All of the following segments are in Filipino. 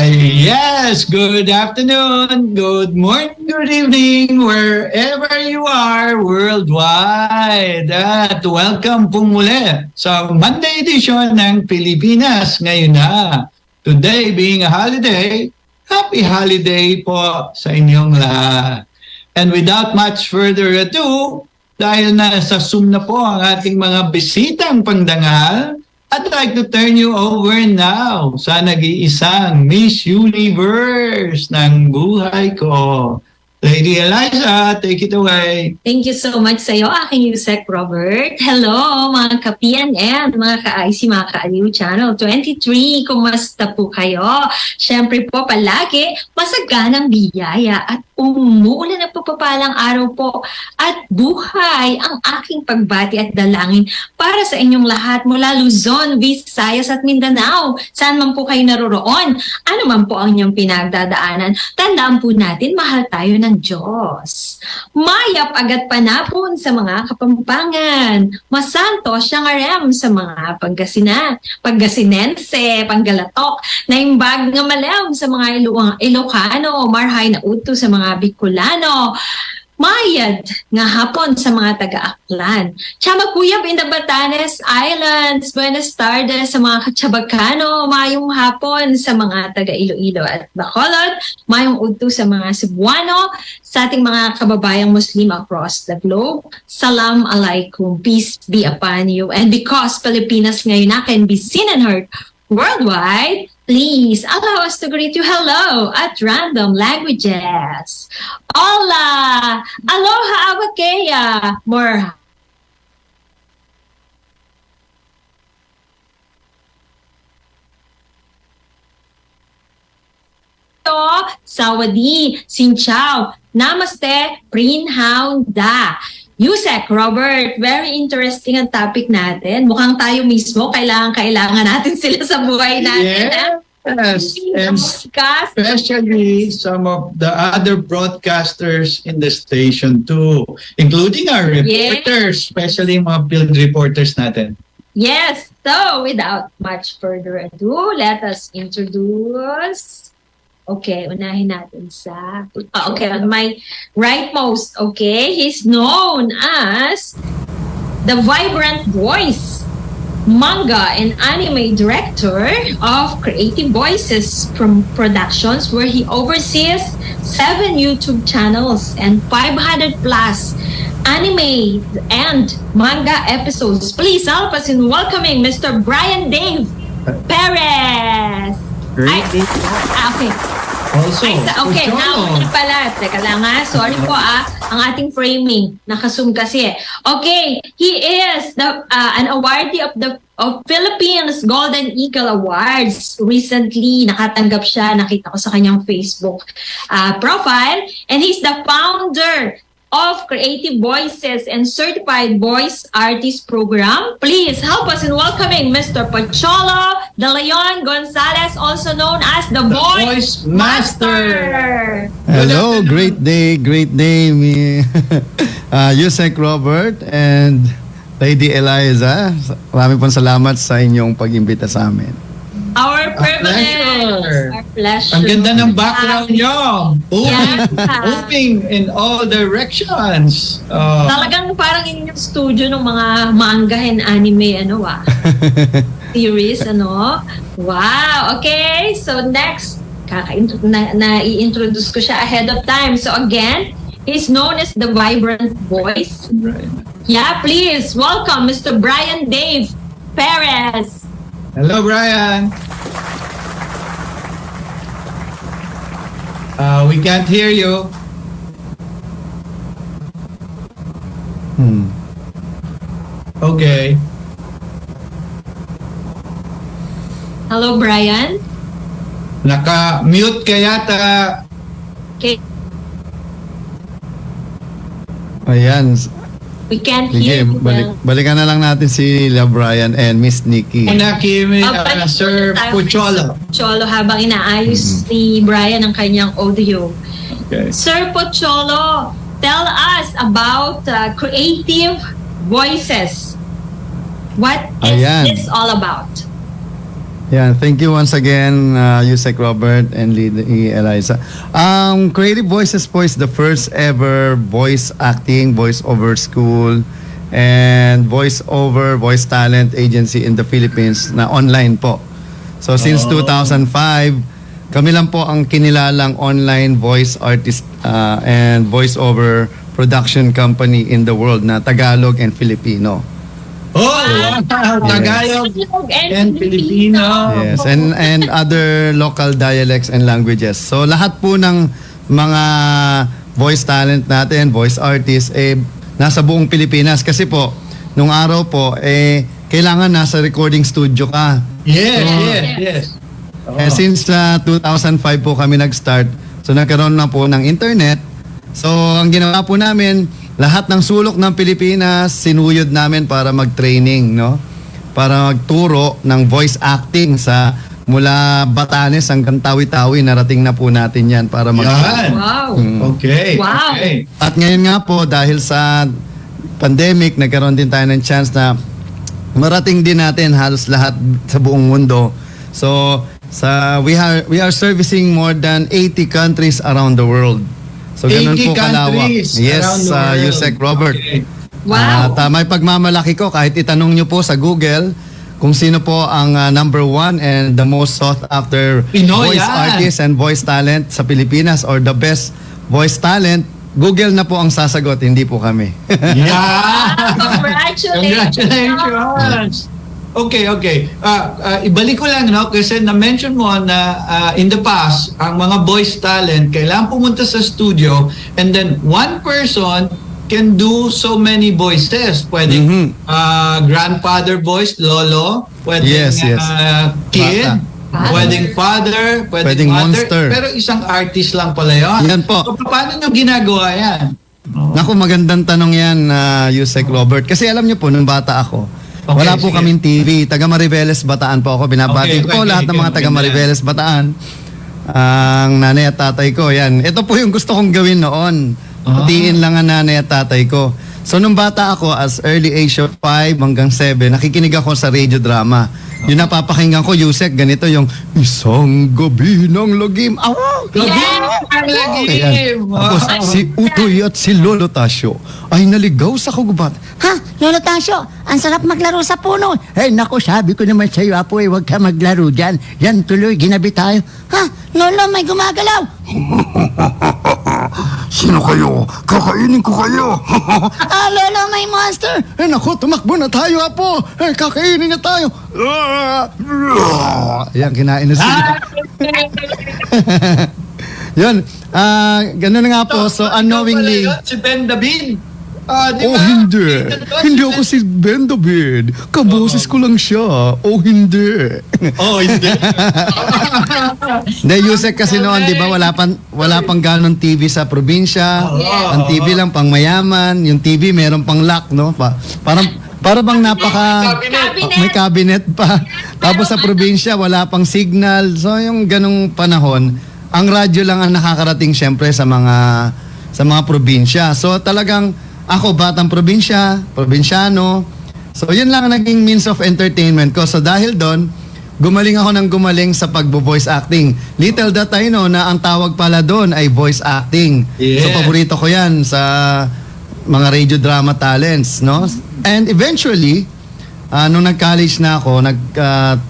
Yes, good afternoon, good morning, good evening, wherever you are worldwide. At welcome po muli sa Monday edition ng Pilipinas ngayon na. Today being a holiday, happy holiday po sa inyong lahat. And without much further ado, dahil nasa Zoom na po ang ating mga bisitang pangdangal, I'd like to turn you over now sa nag-iisang Miss Universe ng buhay ko. Lady Eliza, take it away. Thank you so much sa iyo, aking Yusek Robert. Hello, mga ka-PNN, mga ka-IC, mga ka-Aliw Channel 23. Kumusta po kayo? Siyempre po, palagi masaganang biyaya at umuulan na papapalang araw po at buhay ang aking pagbati at dalangin para sa inyong lahat mula Luzon, Visayas at Mindanao. Saan man po kayo naroroon, ano man po ang inyong pinagdadaanan, tandaan po natin, mahal tayo ng Diyos. Mayap agat panapon sa mga Kapampangan. Masanto siyang arem sa mga Panggasinense, Panggalatok, naimbag nga malem sa mga Ilocano, marhay na uto sa mga Bicolano, mayad nga hapon sa mga taga-Aklan. Chamagkuyab in the Batanes Islands, Buenas tardes sa mga Chabacano, mayong hapon sa mga taga-Iloilo at Bacolod, mayong udto sa mga Cebuano, sa ating mga kababayang Muslim across the globe. Salam alaikum, peace be upon you. And because Pilipinas ngayon na can be seen and heard worldwide, please allow us to greet you hello at random languages. Hola! Aloha awakea! More Sawadi, Xin Chao, Namaste, Prin Hao Da. Yusek, Robert, very interesting ang topic natin. Mukhang tayo mismo, kailangan natin sila sa buhay natin. Yes, and especially some of the other broadcasters in the station too, including our reporters, especially mga field reporters natin. Yes, so without much further ado, let us introduce... Okay, unahin natin sa... Okay, on my rightmost, okay, he's known as the Vibrant Voice, manga and anime director of Creative Voices from Productions, where he oversees 7 YouTube channels and 500 plus anime and manga episodes. Please help us in welcoming Mr. Brian Dave Perez. Great. Okay. Also, Okay, now pala. Teka lang ha. Sorry po ang ating framing. Nakasum kasi. Okay, he is an awardee of Philippines Golden Eagle Awards. Recently, nakatanggap siya. Nakita ko sa kanyang Facebook profile. And he's the founder of Creative Voices and Certified Voice Artist Program. Please help us in welcoming Mr. Pocholo De Leon Gonzalez, also known as the Voice Master. Hello, great day, Yusek Robert and Lady Eliza. Maraming pong salamat sa inyong pag-imbita sa amin. Our privilege. Our pleasure. Ang ganda ng background nyo. Moving in all directions. Talagang parang inyong studio ng mga manga and anime, series, Wow. Okay, so next, na-i-introduce ko siya ahead of time. So again, he's known as the Vibrant Voice. Right. Yeah, please welcome Mr. Brian Dave Perez. Hello, Brian. We can't hear you. Okay. Hello, Brian. Naka-mute ka yata. Okay. Ayan. We can't hear you. Balikan na lang natin si La Brian and Miss Nikki. Sir Pocholo. Pocholo habang inaayos ni Brian ang kanyang audio. Okay. Sir Pocholo, tell us about Creative Voices. What is this all about? Yeah, thank you once again, Yusek Robert and Lady Eliza. Creative Voices po is the first ever voice acting, voice over school, and voice talent agency in the Philippines na online po. So since 2005, kami lang po ang kinilalang online voice artist and voice over production company in the world na Tagalog and Filipino. Wow! Tagalog and Filipino. Yes, and other local dialects and languages. So lahat po ng mga voice talent natin, voice artists, nasa buong Pilipinas. Kasi po, nung araw po, kailangan nasa recording studio ka. Yes. Since 2005 po kami nag-start, so nagkaroon na po ng internet. So ang ginawa po namin, lahat ng sulok ng Pilipinas, sinuyod namin para mag-training, no? Para magturo ng voice acting sa mula Batanes hanggang Tawi-Tawi, narating na po natin yan para Yan. Wow. Okay. Wow. Okay. At ngayon nga po, dahil sa pandemic, nagkaroon din tayo ng chance na marating din natin halos lahat sa buong mundo. So, we are servicing more than 80 countries around the world. So, ganun 80 po kalawak. countries Yes, around the world. Yusek Robert. Okay. Wow. At may pagmamalaki ko, kahit itanong nyo po sa Google kung sino po ang number one and the most sought after Pinoy voice yan. artist and voice talent sa Pilipinas or the best voice talent, Google na po ang sasagot, hindi po kami. Yeah! Congratulations. Okay. Ibalik ko lang, no? Kasi na-mention mo na in the past, ang mga voice talent, kailangan pumunta sa studio and then one person can do so many voices. Pwedeng grandfather voice, lolo. Pwedeng Yes. kid. Bata. Pwedeng father. Pwedeng mother. monster. Pero isang artist lang pala yun. Yan po. So, paano nyo ginagawa yan? Naku, magandang tanong yan, Yusek Robert. Kasi alam niyo po, nung bata ako, Okay, wala po sige. kaming TV. Taga Mariveles Bataan po ako. Binabati ko po lahat ng mga taga Mariveles Bataan. Ang nanay at tatay ko, yan. Ito po yung gusto kong gawin noon. Patiin lang ang nanay at tatay ko. So nung bata ako, as early age of 5 hanggang 7, nakikinig ako sa radio drama. Yung napapakinggan ko, Yusek, ganito yung isang gabi ng lagim. Ayan. Tapos si Utoy at si Lolo Tasyo ay naligaw sa kugubat. Ha? Lolo Tasyo, ang sarap maglaro sa puno. Eh, naku, sabi ko naman sa'yo, Apo, huwag ka maglaro dyan. Yan tuloy, ginabi tayo. Ha? Lolo, may gumagalaw. Sino kayo? Kakainin ko kayo. Lolo, may monster. Naku, tumakbo na tayo, Apo. Kakainin na tayo. Ayan, kinain na sila. Yun. Ganun na nga po. So, unknowingly... Si Ben David. Di Oh, ba? hindi. Hindi ako si Ben David. Kaboses ko lang siya. Oh, hindi. Oh, hindi. Hindi, Yusek kasi noon, di ba, wala pang ganon TV sa probinsya. Ang TV lang pang mayaman. Yung TV meron pang lock, no? Para bang may cabinet pa. Tapos sa probinsya, wala pang signal. So, yung ganong panahon, ang radyo lang ang nakakarating syempre sa mga probinsya. So, talagang ako, batang probinsyano. So, yun lang ang naging means of entertainment ko. So, dahil doon, gumaling ako ng gumaling sa pagbo-voice acting. Little that I know na ang tawag pala doon ay voice acting. Yeah. So, paborito ko yan sa mga radio drama talents, no? And eventually, nung nag-college na ako,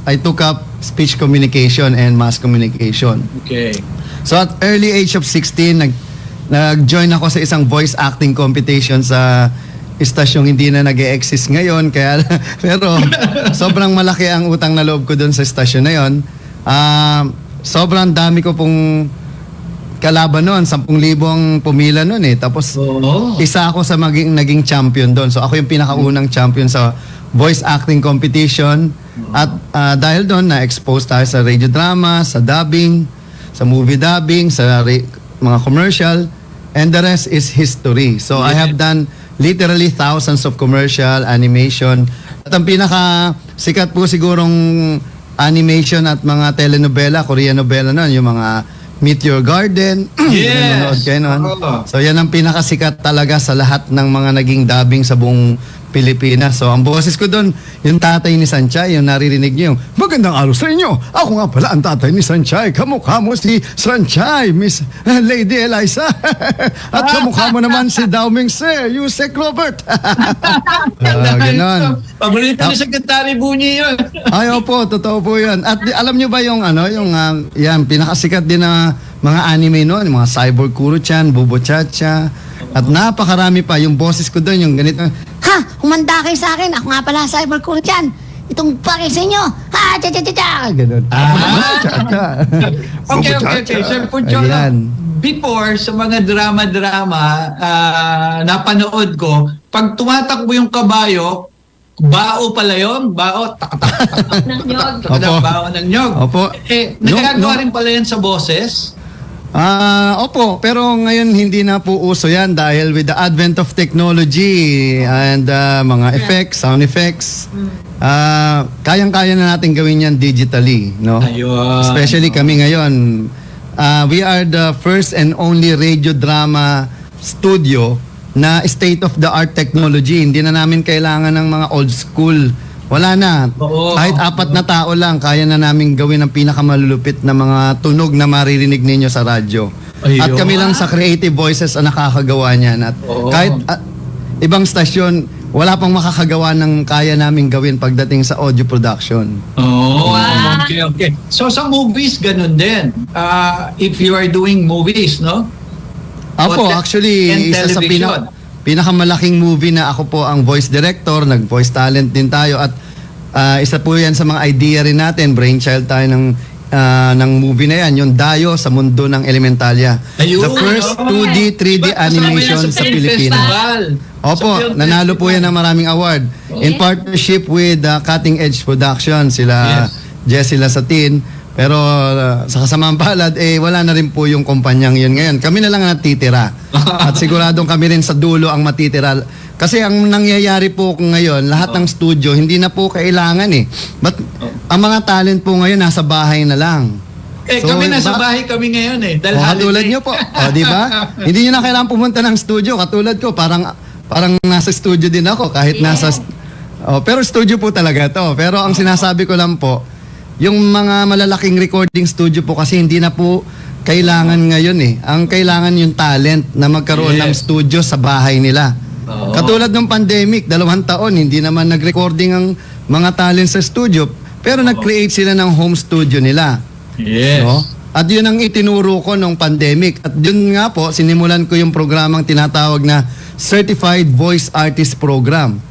I took up speech communication and mass communication. Okay. So, at early age of 16, nag-join ako sa isang voice acting competition sa istasyong hindi na nag-e-exist ngayon. Pero sobrang malaki ang utang na loob ko doon sa istasyon na yon. Sobrang dami ko pong kalaban noon. 10,000 ang pumila noon eh. Tapos isa ako sa naging champion doon. So ako yung pinakaunang champion sa voice acting competition. At dahil doon, na-expose tayo sa radio drama, sa dubbing, sa movie dubbing, sa mga commercial, and the rest is history. So I have done literally thousands of commercial, animation. At ang pinaka sikat po sigurong animation at mga telenovela, Korean novela noon, yung mga Meet Your Garden. Yes! Nanonood kayo noon. Oo. So yan ang pinakasikat talaga sa lahat ng mga naging dubbing sa buong Pilipinas. So, ang boses ko doon, yung tatay ni Sanchay, yung naririnig niyo yung, magandang araw sa inyo. Ako nga pala ang tatay ni Sanchay. Kamukha mo si Sanchay, Miss Lady Eliza. At kamukha mo naman si Dauming Se, Yusek Robert. Ganon. Paborito ni Secretary Bunyi yun. Ay, opo, totoo po yan. At alam nyo ba yung yan, pinakasikat din na mga anime noon, mga Cyborg Kuro-chan, Bubo Chacha, at napakarami pa. Yung boses ko doon, yung ganito. Ha! Humanda kayo sa akin. Ako nga pala, cyber ko dyan. Itong bakit sa inyo. Ha! Cha-cha-cha-cha! Ganon. Chacha. Okay. Sir Pucholo, Ayan. before sa mga drama-drama, napanood ko, pag tumatakbo yung kabayo, bao pala yun? Bao? Tak-tak-tak. Ng nyog. Opo. Bao ng nyog. Opo. Nagagawa rin pala yan sa boses? Opo, pero ngayon hindi na po uso yan dahil with the advent of technology and mga effects, sound effects, kayang-kaya na natin gawin yan digitally, no? Ayun. Especially kami ngayon, we are the first and only radio drama studio na state-of-the-art technology. Hindi na namin kailangan ng mga old school. Wala na. Oo. Kahit 4 na tao lang, kaya na namin gawin ang pinakamalulupit na mga tunog na maririnig ninyo sa radyo. Ayun. At kami lang sa Creative Voices ang nakakagawa niyan. At Oo. kahit ibang stasyon, wala pang makakagawa ng kaya namin gawin pagdating sa audio production. Oh, okay. So sa movies, ganun din. If you are doing movies, no? Opo, And actually, isa sa television. pinakamalaking movie na ako po ang voice director, nag-voice talent din tayo at isa po yan sa mga idea rin natin, brainchild tayo ng movie na yan, yung Dayo sa Mundo ng Elementalia. Ayun, The first oo. 2D, 3D Diba, kasama animation yan sa Film Pilipinas. Festival. Opo, Sa Film nanalo po Festival. yan ng maraming award. In partnership with Cutting Edge Production, sila Yes. Jessie Lasatin. Pero sa kasamang palad, wala na rin po yung kumpanyang yun ngayon. Kami na lang natitira. At siguradong kami rin sa dulo ang matitira. Kasi ang nangyayari po ngayon, lahat ng studio, hindi na po kailangan eh. But ang mga talent po ngayon, nasa bahay na lang. So, Kami nasa bahay kami ngayon eh. Dahil katulad holiday. nyo po. Di ba? Hindi nyo na kailangan pumunta ng studio. Katulad ko, parang nasa studio din ako kahit nasa... pero studio po talaga to. Pero ang sinasabi ko lang po, yung mga malalaking recording studio po kasi hindi na po kailangan ngayon eh. Ang kailangan yung talent na magkaroon ng studio sa bahay nila. Oo. Katulad ng pandemic, 2 taon, hindi naman nag-recording ang mga talent sa studio. Pero nag-create sila ng home studio nila. Yes. No? At yun ang itinuro ko nung pandemic. At yun nga po, sinimulan ko yung programang tinatawag na Certified Voice Artist Program.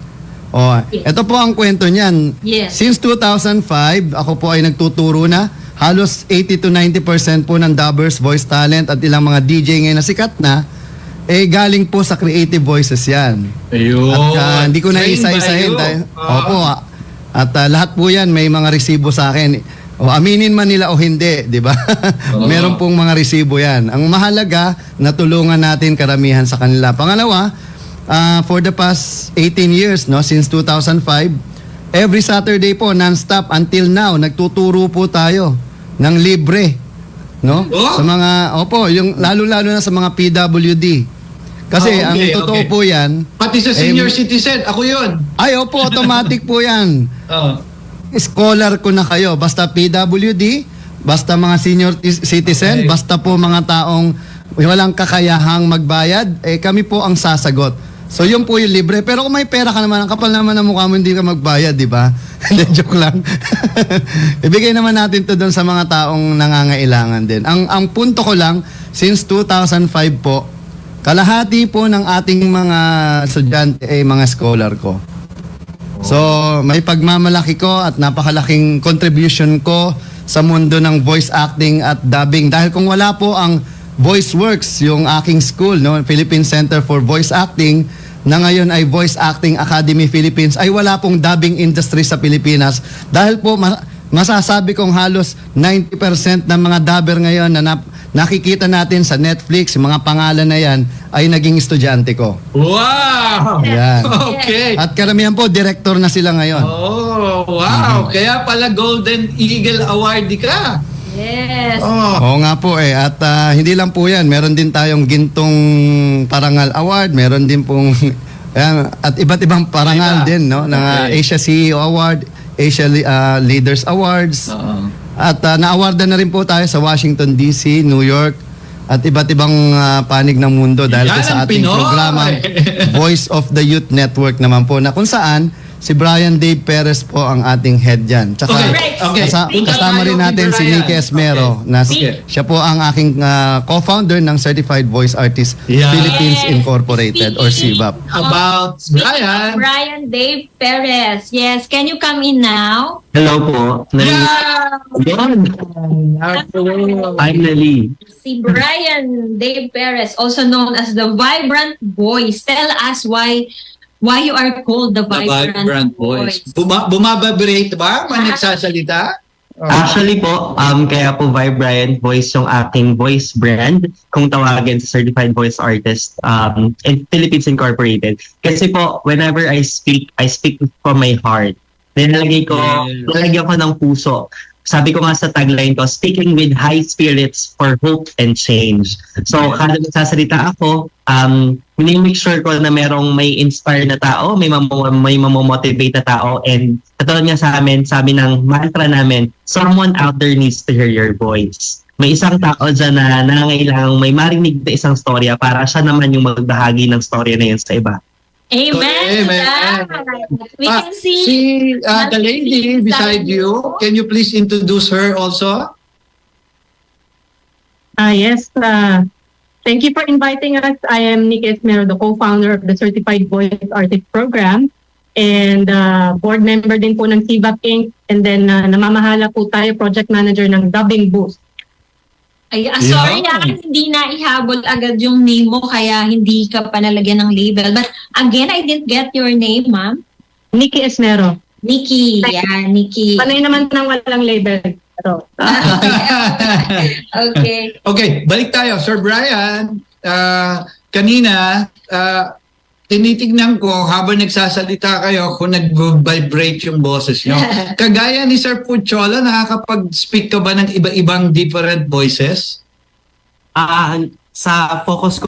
Ito po ang kwento niyan. Yes. Since 2005, ako po ay nagtuturo na. Halos 80 to 90% po ng dubbers, voice talent at ilang mga DJ ngayon na sikat na, galing po sa Creative Voices yan. Ayun. At hindi ko na Trained by isa-isahin. you. Opo. At lahat po yan, may mga resibo sa akin. O aminin man nila o hindi, di ba? Meron pong mga resibo yan. Ang mahalaga, natulungan natin karamihan sa kanila. Pangalawa, for the past 18 years, no, since 2005, every Saturday po, non-stop, until now, nagtuturo po tayo ng libre. No? Oh? Sa mga, yung lalo-lalo na sa mga PWD. Kasi ang totoo po yan, Pati sa senior citizen, ako yun. ay opo, automatic po yan. Scholar ko na kayo. Basta PWD, basta mga senior citizen, Okay. basta po mga taong walang kakayahang magbayad, kami po ang sasagot. So yun po yung libre. Pero kung may pera ka naman, ang kapal naman ng mukha mo, hindi ka magbayad, di ba? Joke lang. Ibigay naman natin to doon sa mga taong nangangailangan din. Ang punto ko lang, since 2005 po, kalahati po ng ating mga estudyante mga scholar ko. So, may pagmamalaki ko at napakalaking contribution ko sa mundo ng voice acting at dubbing. Dahil kung wala po ang VoiceWorks, yung aking school, no, Philippine Center for Voice Acting, na ngayon ay Voice Acting Academy Philippines, ay wala pong dubbing industry sa Pilipinas. Dahil po, masasabi kong halos 90% ng mga dubber ngayon na nakikita natin sa Netflix, yung mga pangalan na yan, ay naging estudyante ko. Wow! Yan. Okay. At karamihan po, director na sila ngayon. Oh, wow! Kaya pala Golden Eagle Awardee ka. Yes. Oo nga po At hindi lang po yan. Meron din tayong Gintong Parangal Award. Meron din pong At iba't ibang parangal Iba. din, no? Ng Okay. Asia CEO Award, Asia Leaders Awards. Oo. At na-awardan na rin po tayo sa Washington DC, New York, at iba't ibang panig ng mundo dahil Yan po sa ang ating Pinoy! programang Voice of the Youth Network naman po, na kung saan si Brian Dave Perez po ang ating head dyan. Tsaka Okay. kasama rin natin si Nicky Esmero, na Okay. siya po ang aking co-founder ng Certified Voice Artist Yeah. Philippines Yes. Incorporated or CVAP. About Speaking Brian. of Brian Dave Perez. Yes, can you come in now? Hello po. Yeah! Yun. Finally. Si Brian Dave Perez, also known as the Vibrant Voice. Tell us why you are called the The Vibrant, vibrant voice. Voice. Bumababrate ba? Pag nagsasalita? Actually po, kaya po Vibrant Voice yung aking voice brand, kung tawagin sa Certified Voice Artist in Philippines Incorporated. Kasi po, whenever I speak from my heart. Nilalagyan ko ng puso. Sabi ko nga sa tagline ko, speaking with high spirits for hope and change. So, kada nagsasalita ako, make sure ko na merong may inspire na tao, may mamomotivate na tao, and katulad nga sa amin, sabi ng mantra namin, someone out there needs to hear your voice. May isang tao dyan na nangangailangang may marinig na isang storya para siya naman yung magbahagi ng storya na yun sa iba. Amen. Amen. We can see Si the lady beside you, can you please introduce her also? Yes. Thank you for inviting us. I am Nicky Esmero, the co-founder of the Certified Voice Artist Program and board member din po ng CVAP Inc. And then namamahala po tayo, project manager ng Dubbing Boost. Ay, sorry Yeah. hindi na ihabol agad yung name mo kaya hindi ka pa nalagyan ng label. But again, I didn't get your name, ma'am. Nicky Esmero. Nikki. Yeah, Nikki. Panay naman ng walang label. Pero, Okay. Okay, balik tayo. Sir Brian, kanina, tinitignan ko habang nagsasalita kayo kung nag-vibrate yung boses nyo. Kagaya ni Sir Puchola, nakakapag-speak ka ba ng iba-ibang different voices? Sa focus ko,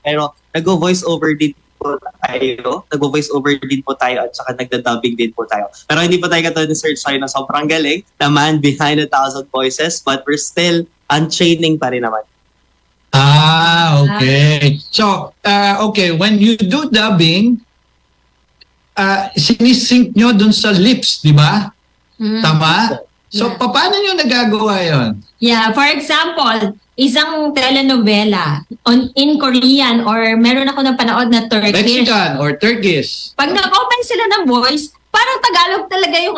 pero nag-voice over din po tayo. Nag-voice over din po tayo at saka nagda-dubbing din po tayo. Pero hindi po tayo katulad ni Sir Choi na sobrang galing, the man behind 1,000 voices, but we're still untraining pa rin naman. Okay. So, okay, when you do dubbing, sinisync nyo dun sa lips, di ba? Tama? So, Yeah. paano nyo nagagawa yon? Yeah, for example, isang telenovela in Korean or meron ako ng panood na Turkish. Mexican or Turkish? Pag nag-open sila ng voice, parang Tagalog talaga yung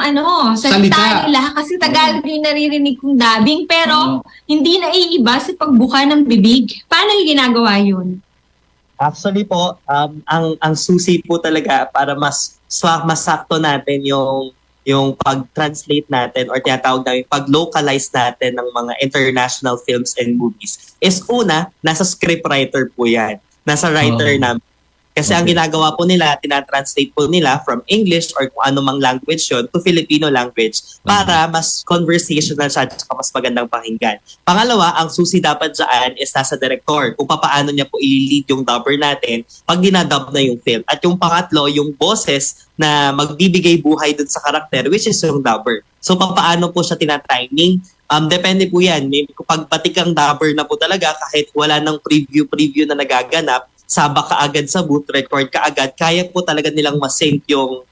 salita Salita. nila kasi Tagalog yung naririnig kong dubbing pero hindi na iiba sa pagbuka ng bibig. Paano yung ginagawa yun? Actually po, ang susi po talaga para mas sakto natin yung pag-translate natin or tinatawag namin pag-localize natin ng mga international films and movies is una, nasa scriptwriter po yan. Nasa writer namin. Kasi ang ginagawa po nila, tinatranslate po nila from English or kung anumang language yun to Filipino language para mas conversational siya at mas magandang pakinggan. Pangalawa, ang susi dapat dyan is nasa director kung paano niya po i-lead yung dubber natin pag dinadub na yung film. At yung pangatlo, yung boses na magbibigay buhay dun sa karakter which is yung dubber. So paano po siya tinatiming? Depende po yan. Pag batik ang dubber na po talaga kahit wala ng preview na nagaganap, saba ka agad sa booth, record ka agad, kaya po talaga nilang ma-sync yung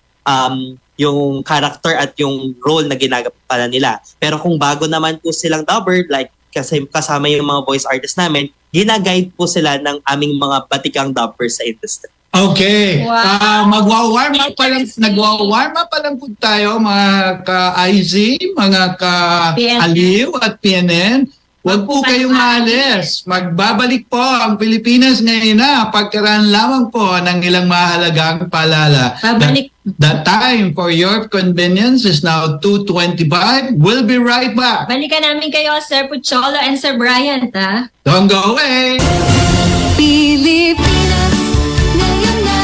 character at yung role na ginagawa nila. Pero kung bago naman po silang dubber, like kasi kasama yung mga voice artists namin, ginaguide po sila ng aming mga batikang dubbers sa industry. Okay. Wow. Magwa-warm up pa lang, nagwa-warm up pa lang po tayo mga ka-IZ, mga ka-Aliw at PNN. Huwag po kayong maalis. Magbabalik po ang Pilipinas ngayon na pagkaraan lamang po ng ilang mahalagang paalala. Babalik. The time for your convenience is now 2:25. We'll be right back. Balikan namin kayo, Sir Pucholo and Sir Brian, ha? Don't go away. Pilipinas, ngayon na.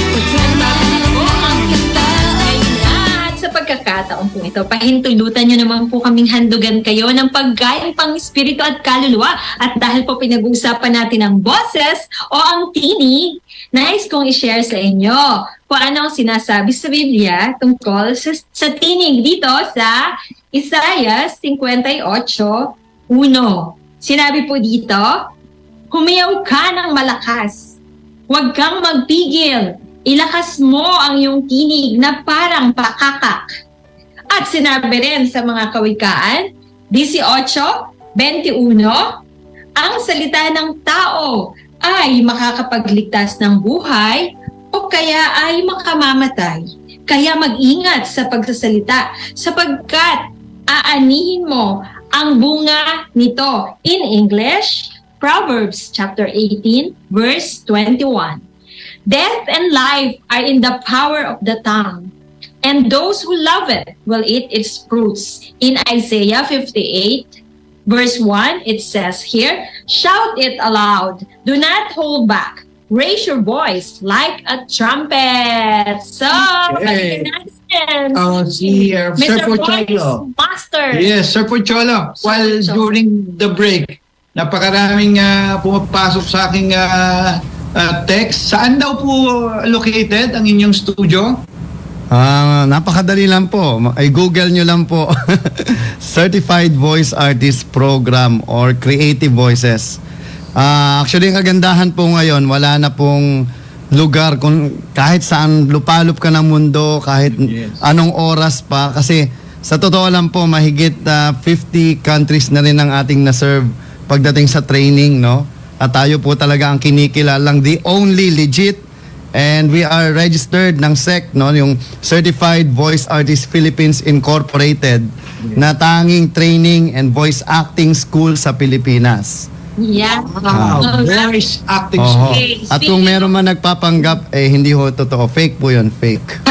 Pagkamahan mo ang kita. Ngayon na, at sa pagkakataon pagkakataon po ito, pahintulutan nyo naman po kaming handugan kayo ng pagkain pang espiritu at kaluluwa. At dahil po pinag-uusapan natin ang boses o ang tinig, nais kong i-share sa inyo kung ano ang sinasabi sa Biblia tungkol sa tinig dito sa Isaiah 58:1. Sinabi po dito, humiyaw ka ng malakas, huwag kang magpigil, ilakas mo ang iyong tinig na parang pakakak. At sinabi rin sa mga kawikaan, 18:21, ang salita ng tao ay makakapagligtas ng buhay o kaya ay makamamatay. Kaya mag-ingat sa pagsasalita sapagkat aanihin mo ang bunga nito. In English, Proverbs chapter 18, verse 21. Death and life are in the power of the tongue, and those who love it will eat its fruits. In Isaiah 58, verse 1, it says here, shout it aloud, do not hold back, raise your voice like a trumpet. So, Okay. balikan natin. Si Sir Mr. Pocholo. Voice Master. Yes, Sir Pocholo. While Pocholo. during the break, napakaraming pumapasok sa aking text. Saan daw po located ang inyong studio? Napakadali lang po. Ay Google nyo lang po. Certified Voice Artist Program or Creative Voices. Actually, ang kagandahan po ngayon, wala na pong lugar kung kahit saan lupalop ka ng mundo, kahit Yes. anong oras pa. Kasi sa totoo lang po, mahigit 50 countries na rin ang ating na-serve pagdating sa training, no? At tayo po talaga ang kinikilalang the only legit and we are registered ng SEC, no? Yung Certified Voice Artist Philippines Incorporated na tanging training and voice acting school sa Pilipinas. Yeah. Wow, voice acting Oho. school. Okay, At kung meron man nagpapanggap, hindi ho totoo. Fake po yun, fake.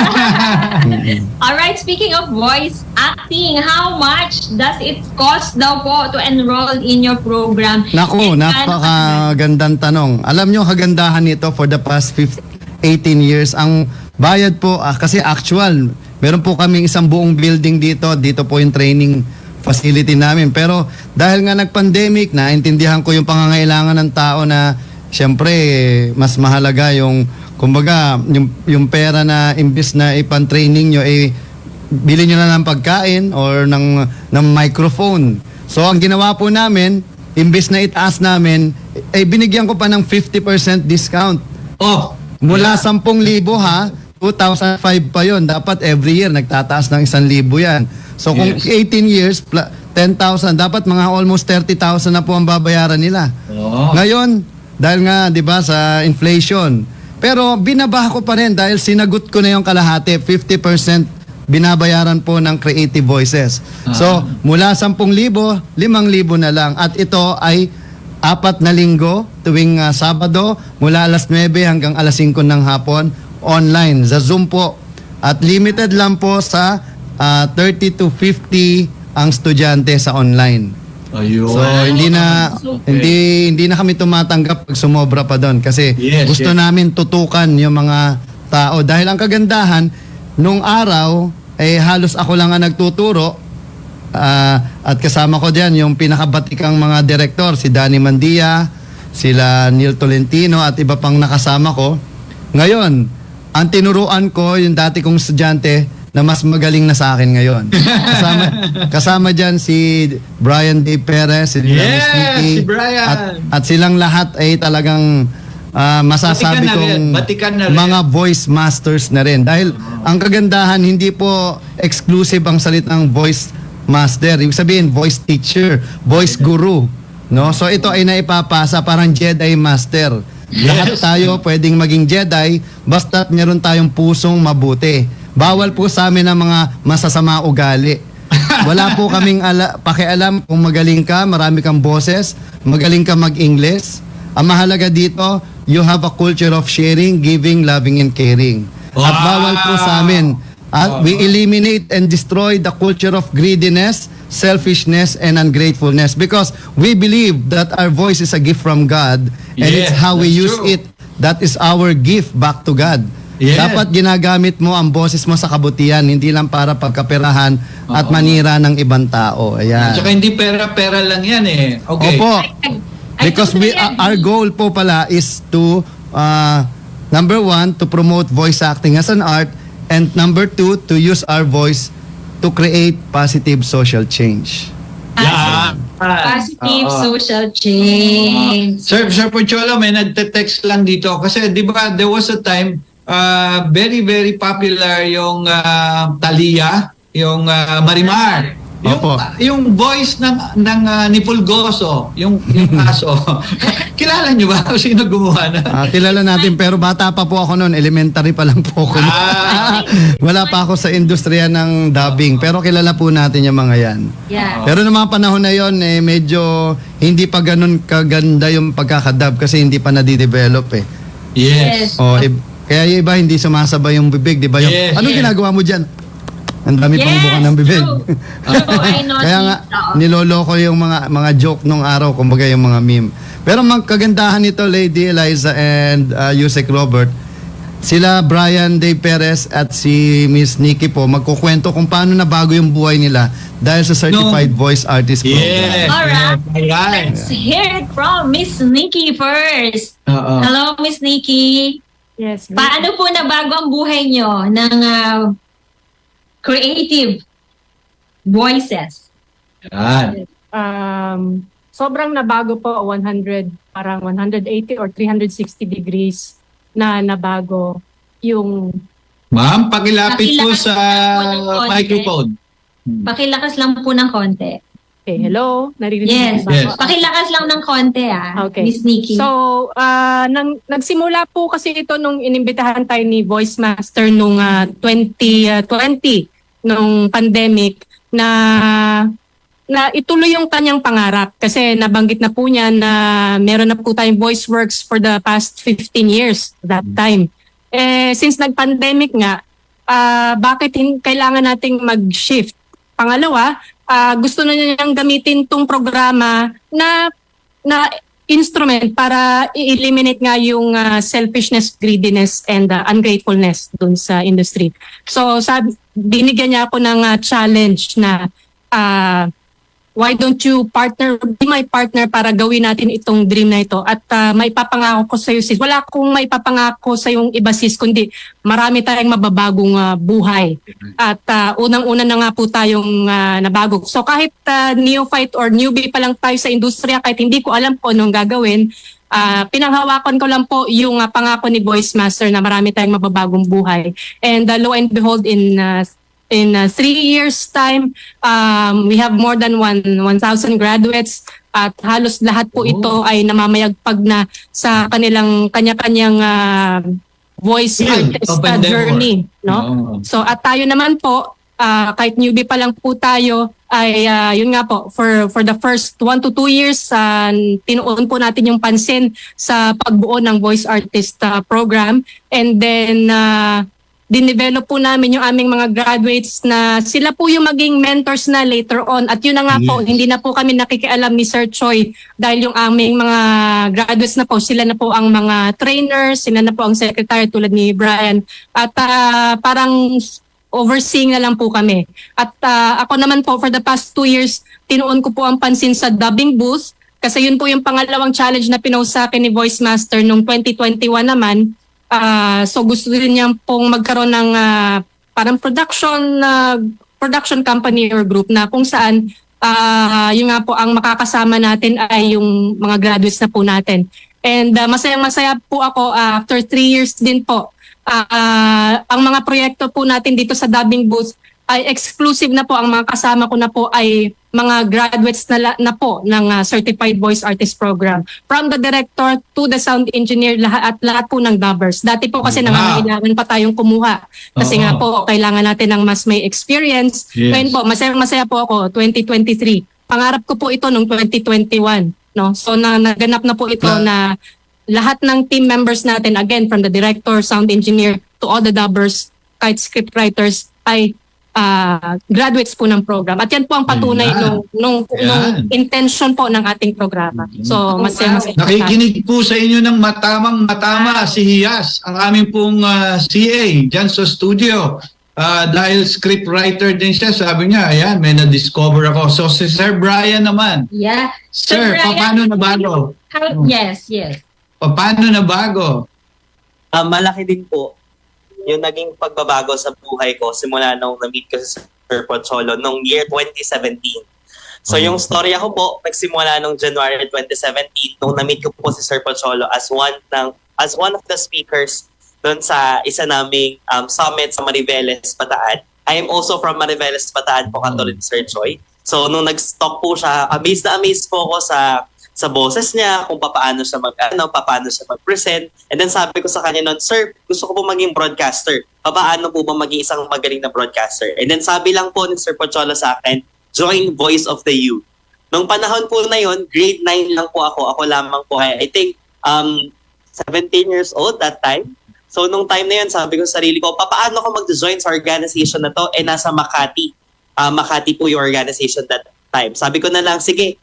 Alright, speaking of voice acting, how much does it cost daw po to enroll in your program? Naku, And napakagandang tanong. Alam nyo, kagandahan nito for the past 18 years. Ang bayad po, kasi actual, meron po kaming isang buong building dito. Dito po yung training facility namin. Pero dahil nga nag-pandemic, naintindihan ko yung pangangailangan ng tao na siyempre, mas mahalaga yung, kumbaga, yung pera na imbis na ipan-training nyo, bilhin nyo na ng pagkain or ng microphone. So, ang ginawa po namin, imbis na itaas namin, binigyan ko pa ng 50% discount. Oh, Mula 10,000 ha, 2,005 pa yon. Dapat every year nagtataas ng 1,000 yan. So kung Yes. 18 years, 10,000, dapat mga almost 30,000 na po ang babayaran nila. Oh. Ngayon, dahil nga 'di ba sa inflation. Pero binabaha ko pa rin dahil sinagot ko na yung kalahati, 50% binabayaran po ng Creative Voices. So, mula 10,000, 5,000 na lang. At ito ay 4 na linggo tuwing Sabado mula alas 9 hanggang alas 5 ng hapon online sa Zoom po. At limited lang po sa 30 to 50 ang estudyante sa online. Ayun. So hindi na kami tumatanggap pag sumobra pa doon kasi Yes, gusto yes. namin tutukan yung mga tao dahil ang kagandahan nung araw halos ako lang ang nagtuturo at kasama ko diyan yung pinakabatikang mga direktor si Danny Mandia, sila Neil Tolentino at iba pang nakasama ko. Ngayon, ang tinuruan ko yung dati kong estudyante na mas magaling na sa akin ngayon. Kasama dyan si Brian D. Perez, si Yes, Miss Nikki, si Brian. At silang lahat ay talagang masasabi Batikan na rin. mga voice masters na rin. Dahil ang kagandahan, hindi po exclusive ang salitang voice master. Ibig sabihin, voice teacher, voice guru. No? So ito ay naipapasa parang Jedi master. Lahat tayo pwedeng maging Jedi basta't meron tayong pusong mabuti. Bawal po sa amin ang mga masasama ugali. Wala po kaming pakialam kung magaling ka, marami kang boses, magaling ka mag-English. Ang mahalaga dito, you have a culture of sharing, giving, loving, and caring. At bawal po sa amin. At we eliminate and destroy the culture of greediness, selfishness, and ungratefulness because we believe that our voice is a gift from God and Yes, it's how we that's use true. it. That is our gift back to God. Yes. Dapat ginagamit mo ang boses mo sa kabutihan, hindi lang para pagkaperahan at manira ng ibang tao. Ayan. Tsaka hindi pera-pera lang yan eh. Okay. Opo. I Because totally our agree. goal po pala is to number 1, to promote voice acting as an art, and number 2, to use our voice to create positive social change. Yan. Positive Oo. social change. Sir Pocholo, may nagte-text lang dito. Kasi di ba, there was a time, very, very popular yung Thalia, yung Marimar. Opo. Yung voice ng ni Pulgoso, yung aso. Kilala niyo ba kung sino gumawa na? Kilala natin pero bata pa po ako noon, elementary pa lang po ako. Wala pa ako sa industriya ng dubbing, pero kilala po natin yung mga yan. Yeah. Pero noong mga panahon na yon, medyo hindi pa ganun kaganda yung pagkakadub kasi hindi pa nadidevelop eh. Yes. Kaya yung iba hindi sumasabay yung bibig, di ba? Yes, Anong yes. ginagawa mo dyan? Ang dami pang buka ng bibig. True, I know. Kaya nga, niloloko yung mga joke nung araw, kumbaga yung mga meme. Pero magkagandahan nito, Lady Eliza and Yusek Robert, sila Brian Day Perez at si Miss Nikki po, magkukwento kung paano nabago yung buhay nila dahil sa Certified Voice Artist Program. Yes. Alright. Ayan. Let's hear it from Miss Nikki first. Oo. Hello, Miss Nikki. Yes. Paano po nabago ang buhay nyo ng creative voices? Yan. Sobrang nabago po, parang 180 or 360 degrees na nabago yung Ma'am, pakilapit po Pakilakas sa po ng konti. microphone. Pakilakas lang po ng konti. okay, hello, naririnig Yes. niyo ba Yes. ako? Pakilakas lang ng konti Okay. Miss Nikki. So, nagsimula po kasi ito nung inimbitahan tayo ni Voice Master nung 2020, nung pandemic, na ituloy yung kanyang pangarap. Kasi nabanggit na po niya na meron na po tayong voice works for the past 15 years that time. Since nag-pandemic nga, bakit kailangan nating mag-shift? Pangalawa, gusto na niyang gamitin tong programa na instrument para i-eliminate nga yung selfishness, greediness, and ungratefulness dun sa industry. So, binigyan niya ako ng challenge na why don't you be my partner para gawin natin itong dream na ito. At maipapangako ko sa iyo, sis. Wala akong maipapangako sa yung iba, sis, kundi marami tayong mababagong buhay. At unang-una na nga po tayong nabago. So kahit neophyte or newbie pa lang tayo sa industriya, kahit hindi ko alam po anong gagawin, pinanghawakan ko lang po yung pangako ni Voice Master na marami tayong mababagong buhay. And lo and behold, in 3 years time, we have more than 1,000 graduates at halos lahat po ito ay namamayagpag na sa kanya-kanyang voice artist Open demo. journey. No? Oo. So at tayo naman po, kahit newbie pa lang po tayo, ay yun nga po, for the first 1 to 2 years, tinuon po natin yung pansin sa pagbuo ng voice artist program. And then, dinevelop po namin yung aming mga graduates na sila po yung maging mentors na later on. At yun na nga po, hindi na po kami nakikialam ni Sir Choi dahil yung aming mga graduates na po, sila na po ang mga trainers, sila na po ang secretary tulad ni Brian. At parang overseeing na lang po kami. At ako naman po, for the past 2 years, tinuon ko po ang pansin sa dubbing booth kasi yun po yung pangalawang challenge na pinost sa akin ni Voice Master noong 2021 naman. So gusto rin niya pong magkaroon ng parang production company or group na kung saan yun nga po ang makakasama natin ay yung mga graduates na po natin. And masayang-masaya po ako after 3 years din po. Ang mga proyekto po natin dito sa dubbing booth ay exclusive na po. Ang mga kasama ko na po ay mga graduates na po ng Certified Voice Artist Program. From the director to the sound engineer, lahat po ng dubbers. Dati po kasi nangangailangan pa tayong kumuha. Kasi nga po, kailangan natin ng mas may experience. Yes. Ngayon po, masaya po ako, 2023. Pangarap ko po ito noong 2021. No? So naganap na po ito na lahat ng team members natin, again, from the director, sound engineer, to all the dubbers, kahit script writers, ay graduates po ng program. At yan po ang patunay Ayan. nung intention po ng ating programa. So, mas Nakikinig po sa inyo ng matama si Hiyas, ang aming pong CA dyan sa studio. Dahil scriptwriter din siya, sabi niya, ayan, may na-discover ako. So si Sir Brian naman. Yeah. Sir, Brian, paano nabago? Yes. Paano nabago? Malaki din po yung naging pagbabago sa buhay ko simula nung na-meet ko si Sir Pocholo noong year 2017. So yung storya ko po, nagsimula nung January 2017 nung na-meet ko po si Sir Pocholo as one of the speakers doon sa isa naming summit sa Mariveles, Bataan. I am also from Mariveles, Bataan po, katulad ni Sir Choi. So nung nag-stop po siya, amazed na amazed po ako sa boses niya, kung paano siya paano siya mag-present. And then sabi ko sa kanya noon, Sir, gusto ko po maging broadcaster. Paano po ba maging isang magaling na broadcaster? And then sabi lang po ni Sir Pocholo sa akin, join Voice of the Youth. Nung panahon po na yon, grade 9 lang po ako. Ako lamang po ay, I think, 17 years old that time. So nung time na yun, sabi ko sa sarili ko, paano ko mag-join sa organization na to? Nasa Makati. Makati po yung organization that time. Sabi ko na lang, sige,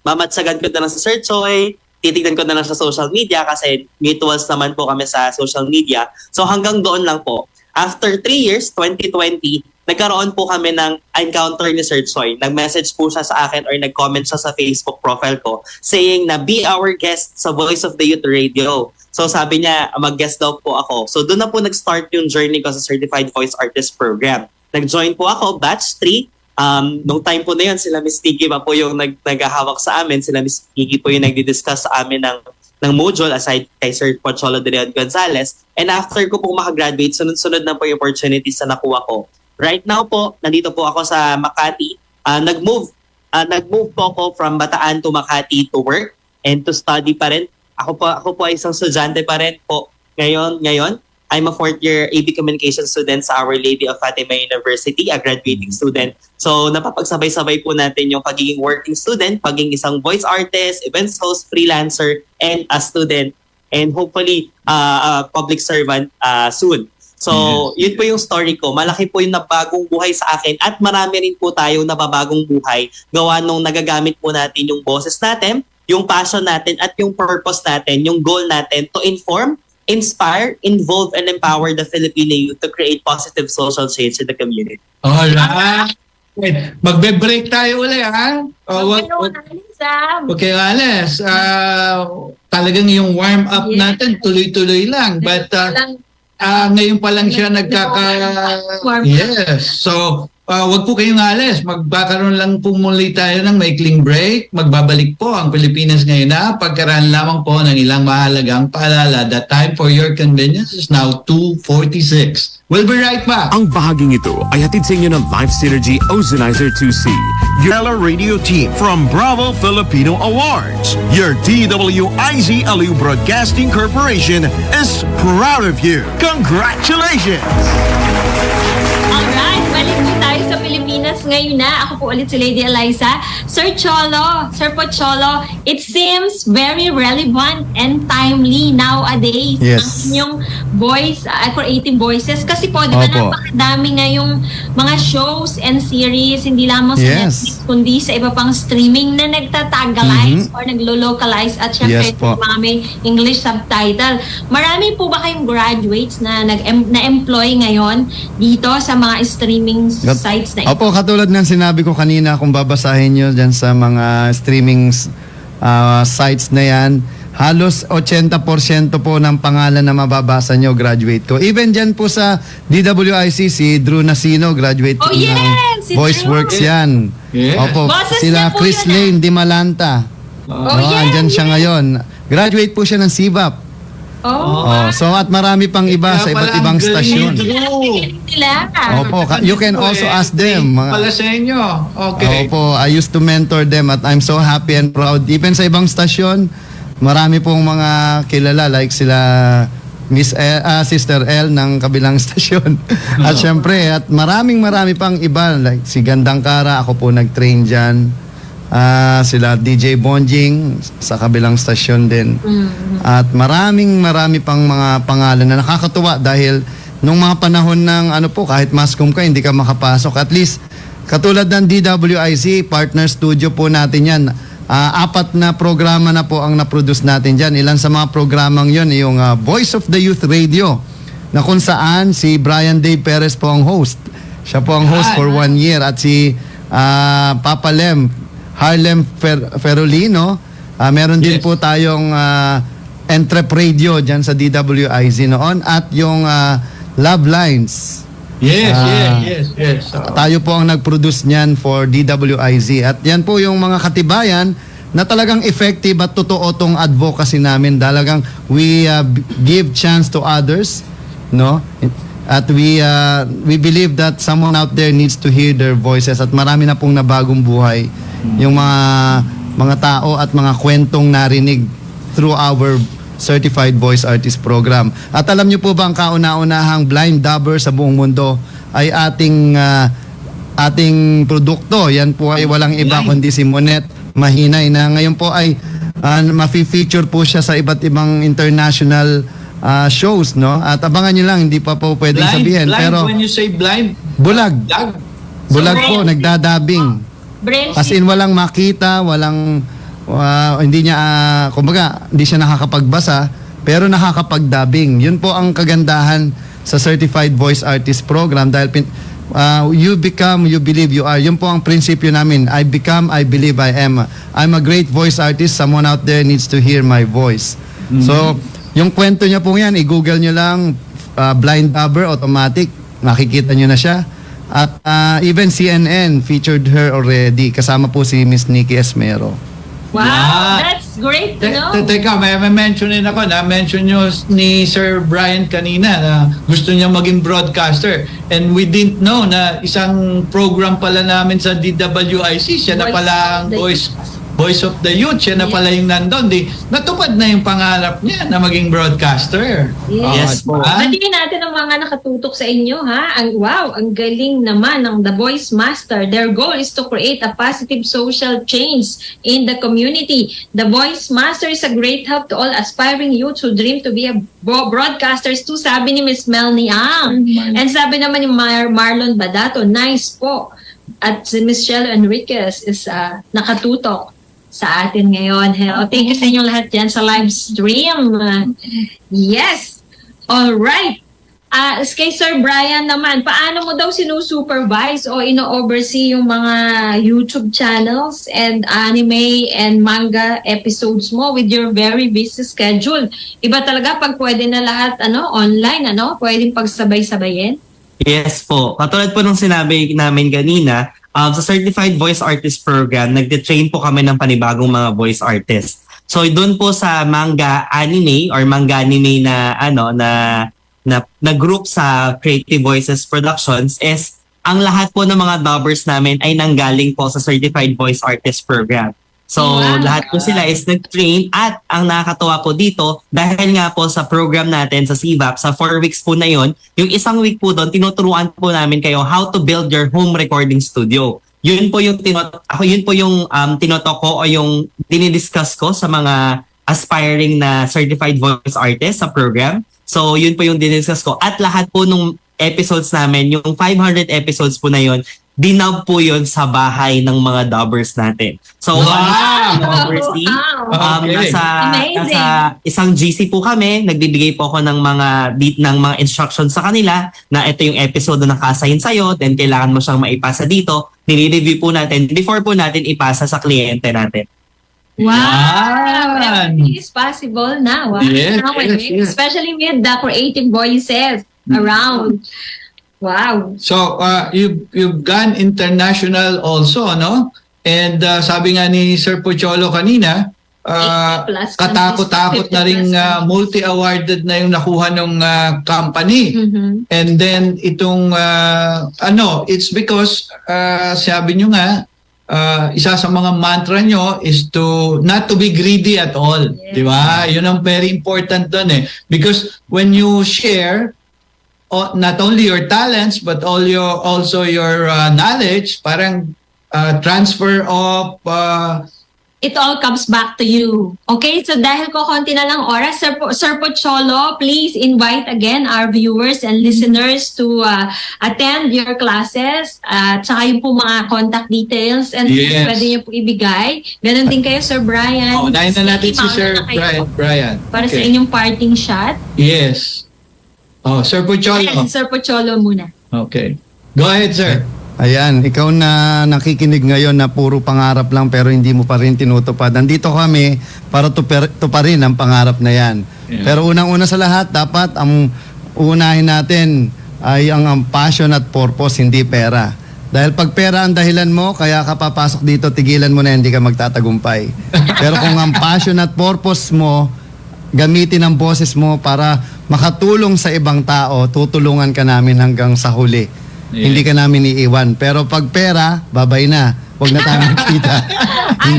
mamatsagan ko na lang sa Sir Choi, titignan ko na lang sa social media kasi mutuals naman po kami sa social media. So hanggang doon lang po. After 3 years, 2020, nagkaroon po kami ng encounter ni Sir Choi. Nag-message po siya sa akin or nag-comment siya sa Facebook profile ko saying na be our guest sa Voice of the Youth Radio. So sabi niya, mag-guest daw po ako. So doon na po nag-start yung journey ko sa Certified Voice Artist Program. Nag-join po ako, batch 3. Nung time po na yun, sila Miss Tiggy pa po yung naghahawak sa amin. Sila Miss Tiggy po yung nagdi-discuss sa amin ng module aside kay Sir Pocholo de Leon Gonzalez. And after ko po makagraduate, sunod-sunod na po yung opportunities na nakuha ko. Right now po, nandito po ako sa Makati. Nag-move po ako from Bataan to Makati to work and to study pa rin. Ako po ay isang estudyante pa rin po ngayon. I'm a 4th year AV Communication student sa Our Lady of Fatima University, a graduating student. So napapagsabay-sabay po natin yung pagiging working student, pagiging isang voice artist, events host, freelancer, and a student. And hopefully, a public servant soon. So, yun po yung story ko. Malaki po yung nabagong buhay sa akin at marami rin po tayong nababagong buhay gawa nung nagagamit po natin yung boses natin, yung passion natin at yung purpose natin, yung goal natin to inform, inspire, involve, and empower the Filipino youth to create positive social change in the community. Alright. Magbe-break tayo ulit, ha? Okay, Alice. Talagang yung warm-up natin, tuloy-tuloy lang. But ngayon pa lang siya Yes. So, wag po kayong alis. Magkakaroon lang po muli tayo ng maikling break. Magbabalik po ang Pilipinas ngayon na pagkaraan lamang po ng ilang mahalagang paalala. The time for your convenience is now 2:46. We'll be right back. Ang bahaging ito ay hatid sa inyo ng Life Synergy Ozonizer 2C. Yellow Radio Team from Bravo Filipino Awards. Your DWIZ Aliu Broadcasting Corporation is proud of you. Congratulations! Alright, balik po tayo sa Pilipinas ngayon na. Ako po ulit si Lady Eliza. Sir Pocholo, it seems very relevant and timely nowadays. Yes. Ang inyong voice, creative voices. Kasi po, di ba Opo. napakadami ngayong mga shows and series, hindi lamang sa Yes. Netflix, kundi sa iba pang streaming na nagtatagalize or naglo-localize at syempre Yes po. mga may English subtitle. Marami po ba kayong graduates na na-employ ngayon dito sa mga streaming sites na ito? Opo, katulad ng sinabi ko kanina, kung babasahin nyo dyan sa mga streaming sites na yan, halos 80% po ng pangalan na mababasa nyo, graduate ko. Even dyan po sa DWIC, si Drew Nasino, graduate Oh, ng yes! Si VoiceWorks Drew. yan. Yes. Opo, Boses sila niya po Chris yun, Lane, Di Malanta. Oh, yeah, andyan siya yeah. ngayon. Graduate po siya ng CVAP. Oh, So at marami pang iba sa iba't ibang stasyon. nila. Opo, you can also ask them. Pala sa inyo. Okay. Opo, I used to mentor them at I'm so happy and proud. Even sa ibang stasyon, marami pong mga kilala like sila Sister L ng kabilang stasyon. At syempre, at marami pang iba like si Gandang Kara, ako po nag-train dyan. Sila DJ Bonjing sa kabilang stasyon din. At marami pang mga pangalan na nakakatuwa dahil nung mga panahon ng ano po, kahit mascom ka, hindi ka makapasok. At least, katulad ng DWIZ, partner studio po natin yan. 4 na programa na po ang na-produce natin dyan. Ilan sa mga programang yon yung Voice of the Youth Radio, na kung saan si Brian Dave Perez po ang host. Siya po ang host for 1 year. At si Papa Lem, Harlem Ferolino, meron din po tayong Entrep Radio dyan sa DWIZ noon. At yung Love Lines. Yes, yes. Tayo po ang nag-produce niyan for DWIZ. At yan po yung mga katibayan na talagang effective at totoo tong advocacy namin. Talagang we give chance to others, no? At we believe that someone out there needs to hear their voices. At marami na pong nabagong buhay yung mga tao at mga kwentong narinig through our Certified Voice Artist Program. At alam niyo po ba ang kauna-unahang blind dubber sa buong mundo ay ating produkto. Yan po ay walang iba kundi si Monet Mahinay, na ngayon po ay ma-feature po siya sa iba't ibang international shows, no? At abangan niyo lang, hindi pa po pwedeng sabihin. Blind, Pero when you say blind, bulag. Bulag So, po, nagdadabing. Braille As in walang makita, walang hindi niya kumbaga hindi siya nakakapagbasa pero nakakapagdubbing. Yun po ang kagandahan sa Certified Voice Artist Program dahil you become, you believe you are. Yun po ang prinsipyo namin. I become, I believe I am. I'm a great voice artist. Someone out there needs to hear my voice. So, yung kwento niya po yan, i-google niyo lang blind dubber, automatic, makikita niyo na siya. At even CNN featured her already. Kasama po si Miss Nikki Esmero. Wow, Yeah. that's great to know. Teka, may mentionin ako. Na-mention nyo ni Sir Brian kanina na gusto niya maging broadcaster. And we didn't know na isang program pala namin sa DWIC. Siya na Voice pala of ang the Voice of the Youth. Siya na Yes. pala yung nandun. Natupad na yung pangarap niya na maging broadcaster. Yes. po. Batiin natin ang mga nakatutok sa inyo, ha? Ang galing naman ng The Voice Master. Their goal is to create a positive social change in the community. The Voice Master is a great help to all aspiring youths who dream to be a broadcasters too, sabi ni Miss Melanie Ang. And sabi naman ni Marlon Badato, nice po. At si Miss Shelo Enriquez is nakatutok sa atin ngayon. Hello. Thank you sa inyong lahat dyan sa live stream. Yes. All right. Kay Sir Brian naman, paano mo daw sinusupervise o ino-oversee yung mga YouTube channels and anime and manga episodes mo with your very busy schedule? Iba talaga pag pwede na lahat online, pwedeng pagsabay-sabayin? Yes po. Katulad po nung sinabi namin kanina, sa Certified Voice Artist Program, nagde-train po kami ng panibagong mga voice artists. So doon po sa manga anime na group sa Creative Voices Productions is ang lahat po ng mga dubbers namin ay nanggaling po sa Certified Voice Artist Program. So, Wow. lahat po sila is nag-train at ang nakakatuwa po dito, dahil nga po sa program natin sa CVAP, sa 4 weeks po na yon, yung isang week po doon, tinuturuan po namin kayo how to build your home recording studio. Yun po yung tinotok ko o yung dinidiscuss ko sa mga aspiring na certified voice artist sa program. So, yun po yung dinidiscuss ko. At lahat po nung episodes namin, yung 500 episodes po na yon, dinub po yun sa bahay ng mga dubbers natin. So, Wow! oversee. Okay. Amazing. Nasa isang GC po kami, nagbibigay po ako ng mga instructions sa kanila na ito yung episode na naka-assign sa'yo, then kailangan mo siyang maipasa dito. Nire-review po natin before po natin ipasa sa kliyente natin. Wow! Yan. Everything is possible now. Yes, Nowadays, yes. especially with the creative voices around. Wow. So, you've gone international also, no? And sabi nga ni Sir Pocholo kanina, 80 plus katakot-takot na rin countries. multi-awarded na yung nakuha ng company. Mhm. And then itong it's because sabi nyo nga isa sa mga mantra nyo is to not to be greedy at all. Yes. Di ba? Yun ang very important doon eh. Because when you share not only your talents but also your knowledge, parang transfer of it all comes back to you. Okay, so dahil ko konti na lang oras, Sir Pocholo, please invite again our viewers and listeners to attend your classes at saka yung po mga contact details and Yes. pwede niyo po ibigay. Ganon din kayo, Sir Brian. Unahin na natin si Mauna Sir na kayo Brian. para sa Okay. inyong parting shot. Yes. Oh, Sir Pucholo. Ayan, Sir Pocholo muna. Okay. Go ahead, sir. Ayan, ikaw na nakikinig ngayon na puro pangarap lang pero hindi mo pa rin tinutupad. Nandito kami para tuparin ang pangarap na yan. Yeah. Pero unang-una sa lahat, dapat ang uunahin natin ay ang passion at purpose, hindi pera. Dahil pag pera ang dahilan mo, kaya ka papasok dito, tigilan mo na, hindi ka magtatagumpay. Pero kung ang passion at purpose mo, gamitin ang boses mo para makatulong sa ibang tao, tutulungan ka namin hanggang sa huli. Yeah. Hindi ka namin iiwan. Pero pag pera, babay na. Huwag na tayo magkita. Ang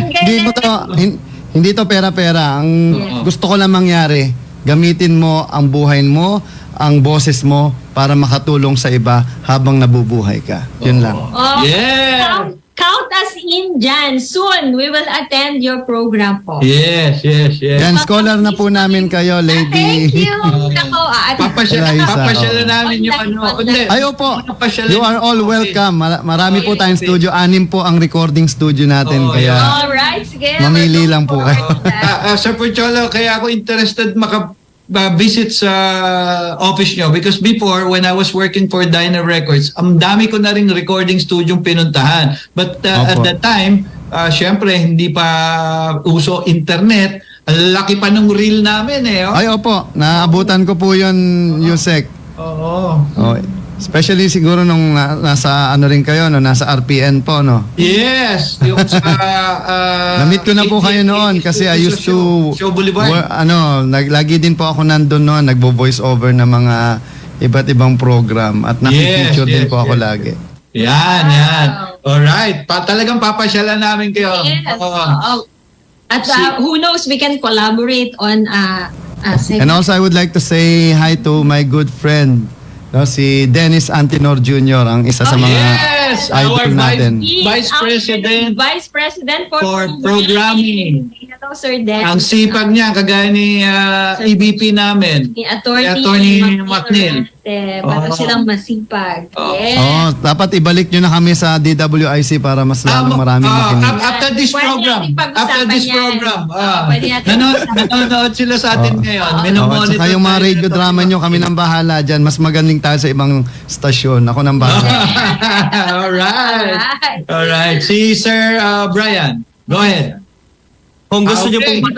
Hindi to pera-pera. Ang Yeah. gusto ko lang mangyari, gamitin mo ang buhay mo, ang boses mo para makatulong sa iba habang nabubuhay ka. Yun lang. Oh, Yeah. count us in dyan. Soon, we will attend your program po. Yes. Yan, scholar na po namin kayo, lady. Thank you. Nako, Liza, Papasyalan oo. namin yung ano. Hindi. Ay, opo. Papasyalan. You are all welcome. Marami po tayong studio. 6 po ang recording studio natin. Oh, Kaya Alright, sige. mamili lang po kayo. Sir Pucholo, kaya ako interested visit sa office nyo because before when I was working for Diner Records, ang dami ko na ring recording studio pinuntahan. But at Opo. that time, syempre hindi pa uso internet. Ang laki pa ng reel namin eh. Oh. Ay, opo. Naabutan ko po yun, Yusek. Oo. Oh, especially siguro nung nasa ano rin kayo, no? Nasa RPN po, no? Yes, yung sa Na-meet ko na po kayo noon kasi I used to Show Boulevard. lagi din po ako nandun noon, nagbo-voice over ng mga iba't ibang program at nakipicture din po ako lagi. Yan. Alright. Talagang papasyalan namin kayo. Yes. Oo. Oo. At who knows, we can collaborate on segment. And also I would like to say hi to my good friend, no, si Dennis Antinor Jr., ang isa sa mga yes, our idol natin. Vice President Vice President for Programming. Hello, Sir Den. Ang sipag niya, kagaya ni EVP namin. Ni Attorney McNeil. Para silang masipag. Oh. Yes. Oh, dapat ibalik nyo na kami sa DWIC para mas lalong maraming makinig. After this Pwede program. natin pag-usapan After this yan. program. Pwede natin Nanonood sila sa atin ngayon. Oh, at Minomonitor saka yung mga tayo radio nito. drama nyo, kami nang bahala dyan. Mas magaling tayo sa ibang stasyon. Ako nang bahala. Alright. Si Sir Brian, go ahead. Kung gusto nyo Okay. pong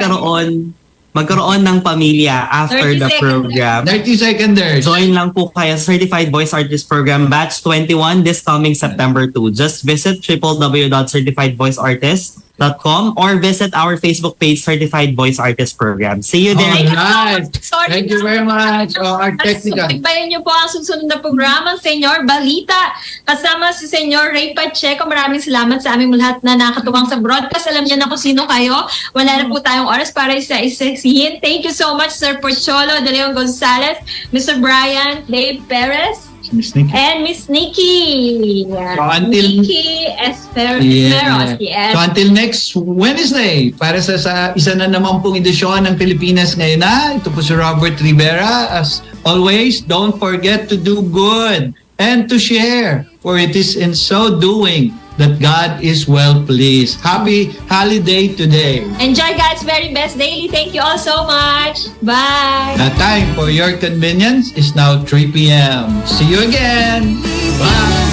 magkaroon ng pamilya after 30 the seconds. program, 30 seconders. join lang po kayo sa Certified Voice Artist Program Batch 21 this coming September 2. Just visit www.certifiedvoiceartist.com or visit our Facebook page, Certified Voice Artist Program. See you there. Alright. Sorry. Thank you very much. Our technical. Subaybayan niyo po ang susunod na programa, Senyor Balita. Kasama si Senyor Ray Pacheco. Maraming salamat sa aming lahat na nakatuwang sa broadcast. Alam niyo na kung sino kayo. Wala na po tayong oras para isa-isahin. Thank you so much, Sir Pocholo, De Leon Gonzalez, Mr. Brian, Dave Perez, Miss Nikki. and Miss Nikki. So, until- Nikki Esperos. Yeah. Yes. So until next Wednesday, para sa isa na naman pong edisyon ng Pilipinas ngayon na, ito po si Robert Rivera. As always, don't forget to do good and to share, for it is in so doing that God is well pleased. Happy holiday today. Enjoy God's very best daily. Thank you all so much. Bye. The time for your convenience is now 3 p.m. See you again. Bye.